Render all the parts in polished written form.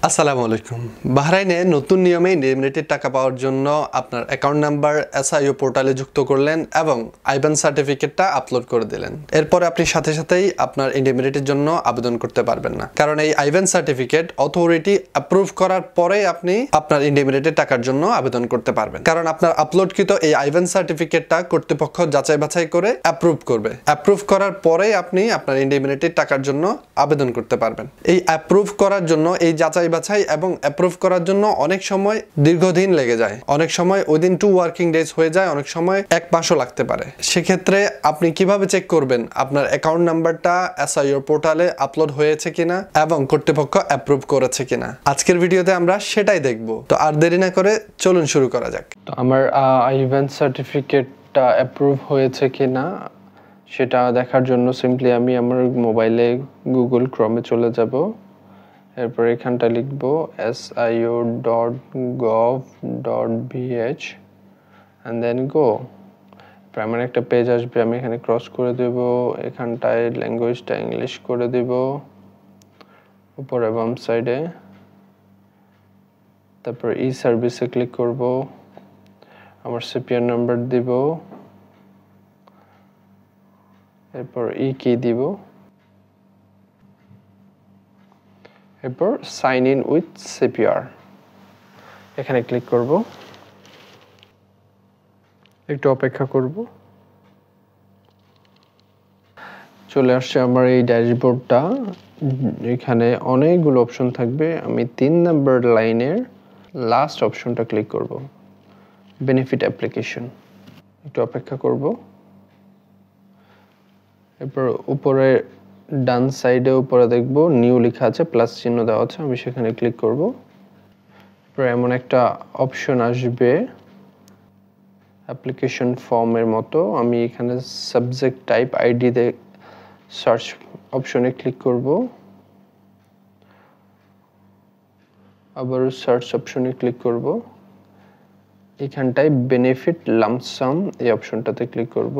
আসসালামু আলাইকুম। বাহরাইনে নতুন নিয়মে ইন্ডিমনিটির টাকা পাওয়ার জন্য আপনার অ্যাকাউন্ট নাম্বার এসআইও পোর্টালে যুক্ত করলেন এবং আইবান সার্টিফিকেটটা আপলোড করে দিলেন। এরপর আপনি সাথে সাথেই আপনার ইন্ডিমনিটির জন্য আবেদন করতে পারবেন না, কারণ এই আইবান সার্টিফিকেট অথরিটি অ্যাপ্রুভ করার পরে আপনি আপনার ইন্ডিমনিটির টাকার জন্য আবেদন করতে পারবেন, কারণ আপনার আপলোডকৃত এই আইবান সার্টিফিকেটটা কর্তৃপক্ষ যাচাই বাছাই করে অ্যাপ্রুভ করবে। অ্যাপ্রুভ করার পরেই আপনি আপনার ইন্ডিমনিটির টাকার জন্য আবেদন করতে পারবেন। এই অ্যাপ্রুভ করার জন্য এই যাচাই বাছাই এবং অ্যাপ্রুভ করার জন্য অনেক সময় দীর্ঘদিন লেগে যায়, অনেক সময় উইদিন 2 ওয়ার্কিং ডেজ হয়ে যায়, অনেক সময় 1 মাসও লাগতে পারে। সেক্ষেত্রে আপনি কিভাবে চেক করবেন আপনার অ্যাকাউন্ট নাম্বারটা এসআইও পোর্টালে আপলোড হয়েছে কিনা এবং কর্তৃপক্ষ অ্যাপ্রুভ করেছে কিনা, আজকের ভিডিওতে আমরা সেটাই দেখব। তো আর দেরি না করে চলুন শুরু করা যাক। তো আমার আইবান সার্টিফিকেটটা অ্যাপ্রুভ হয়েছে কিনা সেটা দেখার জন্য সিম্পলি আমি আমার মোবাইলে গুগল ক্রমে চলে যাব। এরপর এখানটা লিখব sio.gov.bh and then go। আমার একটা পেজ আসবে, আমি এখানে ক্রস করে দেব, এখানটায় ল্যাঙ্গুয়েজটা ইংলিশ করে দেব উপরে বাম সাইডে। তারপর ই সার্ভিসে ক্লিক করব, আমার সিপিআর নাম্বার দিব, এরপর ই কি দিব, এরপর সাইন ইন উইথ সিপিআর এখানে ক্লিক করব, একটু অপেক্ষা করব। চলে আসছে আমার এই ড্যাশবোর্ডটা। এখানে অনেকগুলো অপশন থাকবে, আমি 3 নম্বর লাইনের লাস্ট অপশনটা ক্লিক করব, বেনিফিট অ্যাপ্লিকেশন। একটু অপেক্ষা করব। এরপর উপরে ডান সাইডে উপরে দেখব নিউ লেখা আছে, প্লাস চিহ্ন দেওয়া আছে, আমি সেখানে ক্লিক করব। এরপর এমন একটা অপশন আসবে অ্যাপ্লিকেশন ফর্মের মতো, আমি এখানে সাবজেক্ট টাইপ আইডি দিয়ে সার্চ অপশনে ক্লিক করব, আবার সার্চ অপশনে ক্লিক করব, এখানটায় বেনিফিট লাম্পসাম এই অপশনটাতে ক্লিক করব।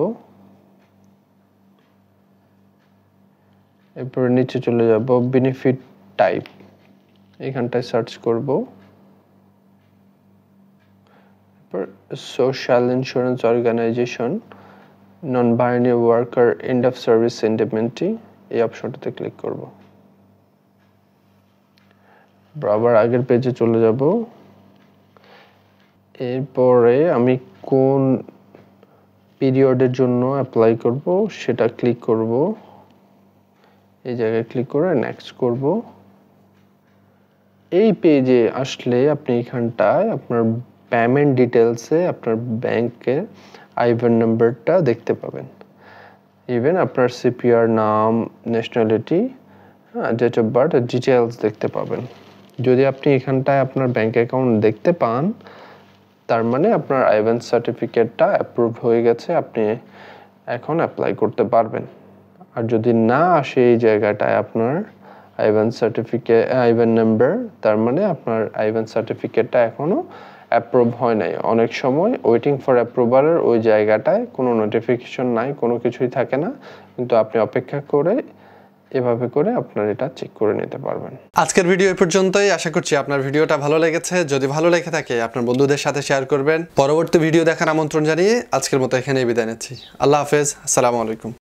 এরপর নিচে চলে যাব, বেনিফিট টাইপ এখানটায় সার্চ করব, এরপর social insurance organization non binary worker end of service indemnity এই অপশনটাতে ক্লিক করব। আবার আগের পেজে চলে যাব। এরপরে আমি কোন পিরিয়ডের জন্য অ্যাপ্লাই করব সেটা ক্লিক করব, এই জায়গায় ক্লিক করে নেক্সট করব। এই পেজে আসলে আপনি এখানটায় আপনার পেমেন্ট ডিটেলসে আপনার ব্যাংকের আইবান নাম্বারটা দেখতে পাবেন, ইভেন আপনার সিপিআর নাম, nationality, date of birth details দেখতে পাবেন। যদি আপনি এখানটায় আপনার ব্যাংক অ্যাকাউন্ট দেখতে পান, তার মানে আপনার আইবান সার্টিফিকেটটা অ্যাপ্রুভ হয়ে গেছে, আপনি এখন অ্যাপ্লাই করতে পারবেন। আর যদি না আসে এই জায়গাটায় আপনার আইবান সার্টিফিকেট আইবান নাম্বার, তার মানে আপনার আইবান সার্টিফিকেটটা এখনো অ্যাপ্রুভ হয় নাই। অনেক সময় ওয়েটিং ফর অ্যাপ্রুভালের ওই জায়গাটায় কোনো নোটিফিকেশন নাই, কোনো কিছুই থাকে না, কিন্তু আপনি অপেক্ষা করে এভাবে করে আপনার এটা চেক করে নিতে পারবেন। আজকের ভিডিও এই পর্যন্তই। আশা করছি আপনার ভিডিওটা ভালো লেগেছে। যদি ভালো লেগে থাকে আপনার বন্ধুদের সাথে শেয়ার করবেন। পরবর্তী ভিডিও দেখার আমন্ত্রণ জানিয়ে আজকের মতো এখানেই বিদায় নিচ্ছি। আল্লাহ হাফেজ, আসসালামু আলাইকুম।